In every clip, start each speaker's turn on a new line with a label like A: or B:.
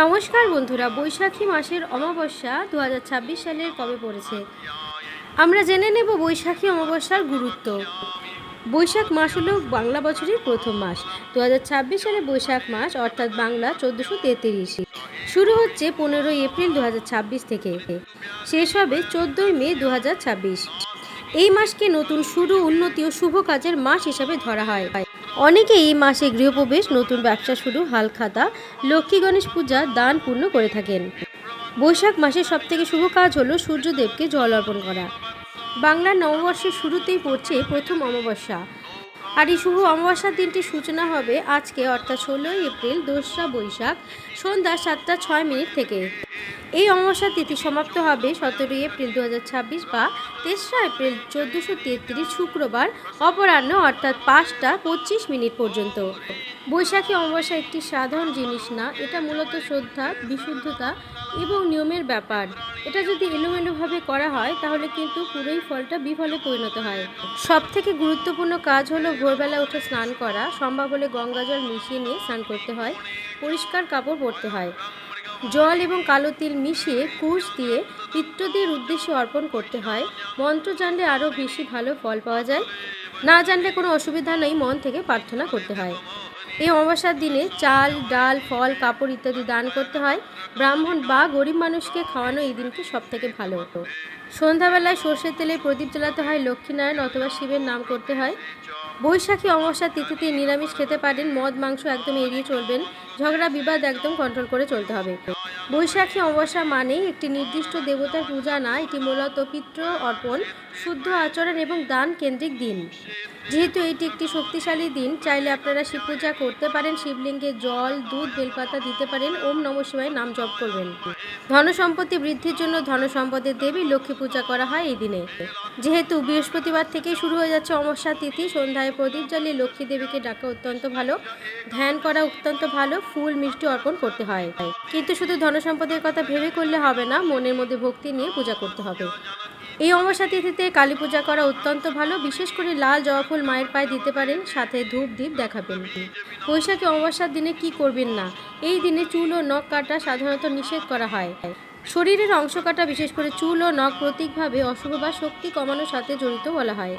A: নমস্কার বন্ধুরা, বৈশাখী মাসের অমাবস্যা 2026 সালের কবে পড়েছে আমরা জেনে নেব বৈশাখী অমাবস্যার গুরুত্ব। বৈশাখ মাস হলো বাংলা বছরের প্রথম মাস। 2026 সালে বৈশাখ মাস অর্থাৎ বাংলা 1433 শুরু হচ্ছে 15 এপ্রিল 2026 থেকে, শেষ হবে 14 মে 2026। এই মাসকে নতুন শুরু, উন্নতি ও শুভ কাজের মাস হিসাবে ধরা হয়। অনেকে এই মাসে গৃহপ্রবেশ, নতুন ব্যবসা শুরু, হালখাতা, লক্ষ্মী গণেশ পূজা, দান পূর্ণ করে থাকেন। বৈশাখ মাসের সবথেকে শুভ কাজ হলো সূর্যদেবকে জল অর্পণ করা। বাংলার নববর্ষের শুরুতেই পড়ছে প্রথম অমাবস্যা, আর এই শুভ অমাবস্যার দিনটির সূচনা হবে আজকে অর্থাৎ 16 এপ্রিল 2রা বৈশাখ সন্ধ্যা 7টা 6 থেকে। এই অমাবস্যার তিথি সমাপ্ত হবে 17 এপ্রিল 2026 বা 3রা এপ্রিল 1433 শুক্রবার অপরাহ্ন অর্থাৎ 5টা 25 পর্যন্ত। বৈশাখী অমাবস্যা একটি সাধারণ জিনিস না, এটা মূলত শ্রদ্ধা, বিশুদ্ধতা এবং নিয়মের ব্যাপার। এটা যদি এলোমেলোভাবে করা হয় তাহলে কিন্তু পুরোই ফলটা বিফলে পরিণত হয়। সব থেকে গুরুত্বপূর্ণ কাজ হলো ভোরবেলা উঠে স্নান করা, সম্ভব হলে গঙ্গাজল মিশিয়ে নিয়ে স্নান করতে হয়, পরিষ্কার কাপড় পরতে হয়, জল এবং কালো তিল মিশিয়ে কুশ দিয়ে পিতৃদের উদ্দেশ্যে অর্পণ করতে হয়। মন্ত্র জানলে আরও বেশি ভালো ফল পাওয়া যায়, না জানলে কোনো অসুবিধা নেই, মন থেকে প্রার্থনা করতে হয়। এই অমাবস্যার দিনে চাল, ডাল, ফল, কাপড় ইত্যাদি দান করতে হয়। ব্রাহ্মণ বা গরিব মানুষকে খাওয়ানো এই দিনটি সব থেকে ভালো। সন্ধ্যাবেলায় সর্ষের তেলে প্রদীপ জ্বালাতে হয়, লক্ষ্মীনারায়ণ অথবা শিবের নাম করতে হয়। বৈশাখী অমাবস্যার তিথিতে নিরামিষ খেতে পারেন, মদ মাংস একদম এড়িয়ে চলবেন, ঝগড়া বিবাদ একদম কন্ট্রোল করে চলতে হবে। বৈশাখী অমাবস্যা মানেই একটি নির্দিষ্ট দেবতার পূজা না, এটি মূলত পিতৃ অর্পণ, শুদ্ধ আচরণ এবং দান কেন্দ্রিক দিন। যেহেতু এটি একটি শক্তিশালী দিন, চাইলে আপনারা শিব পূজা করতে পারেন, শিবলিঙ্গে জল, দুধ, বেলপাতা দিতে পারেন, ওম নমঃ শিবায় নাম জপ করবেন। ধন সম্পত্তি বৃদ্ধির জন্য ধন সম্পদের দেবী লক্ষ্মী পূজা করা হয় এই দিনে। যেহেতু বৃহস্পতিবার থেকে শুরু হয়ে যাচ্ছে অমাবস্যা তিথি, সন্ধ্যায় প্রদীপ জ্বালিয়ে লক্ষ্মী দেবীকে ডাকা অত্যন্ত ভালো, ধ্যান করা অত্যন্ত ভালো, ফুল মিষ্টি অর্পণ করতে হয়। কিন্তু শুধু ধন সম্পদের কথা ভেবে করলে হবে না, মনের মধ্যে ভক্তি নিয়ে পূজা করতে হবে। এই অমাবস্যা তিথিতে কালী পূজা করা অত্যন্ত ভালো, বিশেষ করে লাল জবা ফুল মায়ের পায়ে দিতে পারেন, সাথে ধূপ দ্বীপ দেখাবেন। বৈশাখী অমাবস্যার দিনে কি করবেন না? এই দিনে চুল ও নখ কাটা সাধারণত নিষেধ করা হয়। শরীরের অংশ কাটা, বিশেষ করে চুল ও নখ, প্রতীকভাবে অশুভ বা শক্তি কমানোর সাথে জড়িত বলা হয়।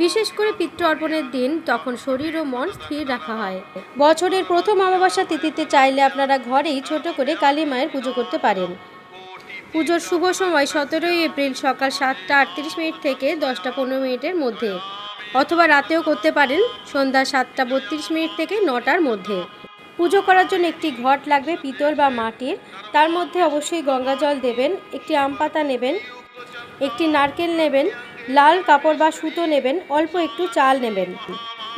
A: বিশেষ করে পিতৃ অর্পণের দিন তখন শরীর ও মন স্থির রাখা হয়। বছরের প্রথম অমাবস্যা তিথিতে চাইলে আপনারা ঘরেই ছোট করে কালী মায়ের পুজো করতে পারেন। পুজোর শুভ সময় 17 এপ্রিল সকাল 7টা 38 থেকে 10টা 15 মধ্যে, অথবা রাতেও করতে পারেন সন্ধ্যা 7টা 32 থেকে 9টার মধ্যে। পুজো করার জন্য একটি ঘট লাগবে, পিতল বা মাটির, তার মধ্যে অবশ্যই গঙ্গা জল দেবেন, একটি আম পাতা নেবেন, একটি নারকেল নেবেন, লাল কাপড় বা সুতো নেবেন, অল্প একটু চাল নেবেন,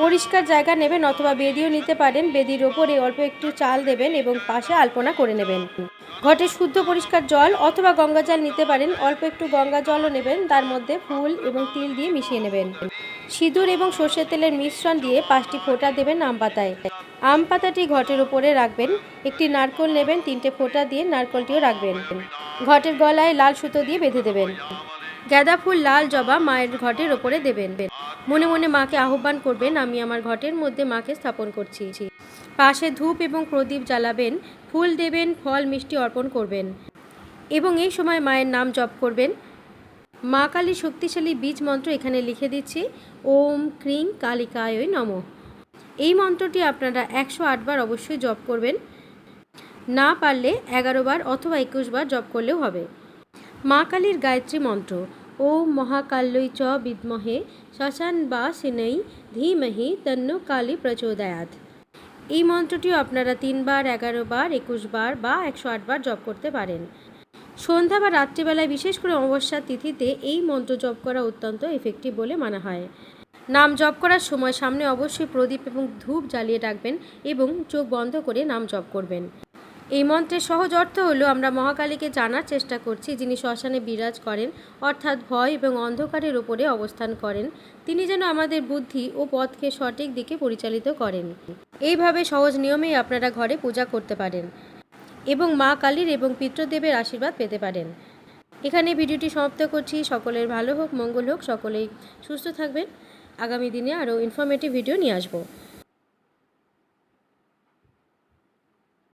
A: পরিষ্কার জায়গা নেবেন অথবা বেদিও নিতে পারেন, বেদির ওপরে অল্প একটু চাল দেবেন এবং পাশে আলপনা করে নেবেন। ঘটে শুদ্ধ পরিষ্কার জল অথবা গঙ্গা জল নিতে পারেন, অল্প একটু গঙ্গা জলও নেবেন, তার মধ্যে ফুল এবং তিল দিয়ে মিশিয়ে নেবেন। সিঁদুর এবং সর্ষের তেলের মিশ্রণ দিয়ে 5টি ফোঁটা দেবেন আম পাতায়। আম পাতাটি ঘটের উপরে রাখবেন, একটি নারকেল নেবেন, 3টে ফোঁটা দিয়ে নারকেলটিও রাখবেন। ঘটের গলায় লাল সুতো দিয়ে বেঁধে দেবেন। গাঁদা ফুল, লাল জবা মায়ের ঘটের ওপরে দেবেন। মনে মনে মাকে আহ্বান করবেন, আমি আমার ঘটের মধ্যে মাকে স্থাপন করছি। পাশে ধূপ এবং প্রদীপ জ্বালাবেন, ফুল দেবেন, ফল মিষ্টি অর্পণ করবেন এবং এই সময় মায়ের নাম জপ করবেন। মা কালীর শক্তিশালী বীজ মন্ত্র এখানে লিখে দিচ্ছি, ওম ক্রিং কালিকায় নমঃ। এই মন্ত্রটি আপনারা 108 বার অবশ্যই জপ করবেন, না পারলে 11 বার অথবা 21 বার জপ করলেও হবে। মা কালীর গায়ত্রী মন্ত্র, ওম মহাকাল্যৈ চ বিদ্মহে শ্মশানবাসিন্যৈ ধীমহি তন্নো কালী প্রচোদয়াৎ। এই মন্ত্রটিও আপনারা 3 বার, 11 বার, 21 বার বা 108 বার জপ করতে পারেন। সন্ধ্যা বা রাত্রিবেলায়, বিশেষ করে অমাবস্যার তিথিতে এই মন্ত্র জপ করা অত্যন্ত এফেক্টিভ বলে মানা হয়। নাম জপ করার সময় সামনে অবশ্যই প্রদীপ এবং ধূপ জ্বালিয়ে রাখবেন এবং চোখ বন্ধ করে নাম জপ করবেন। এই মন্ত্রের সহজ অর্থ হলো, আমরা মহাকালীকে জানার চেষ্টা করছি, যিনি শ্মশানে বিরাজ করেন, অর্থাৎ ভয় এবং অন্ধকারের ওপরে অবস্থান করেন। তিনি যেন আমাদের বুদ্ধি ও পথকে সঠিক দিকে পরিচালিত করেন। এইভাবে সহজ নিয়মেই আপনারা ঘরে পূজা করতে পারেন এবং মা কালীর এবং পিতৃদেবের আশীর্বাদ পেতে পারেন। এখানে ভিডিওটি সমাপ্ত করছি। সকলের ভালো হোক, মঙ্গল হোক, সকলেই সুস্থ থাকবেন। আগামী দিনে আরও ইনফরমেটিভ ভিডিও নিয়ে আসবো।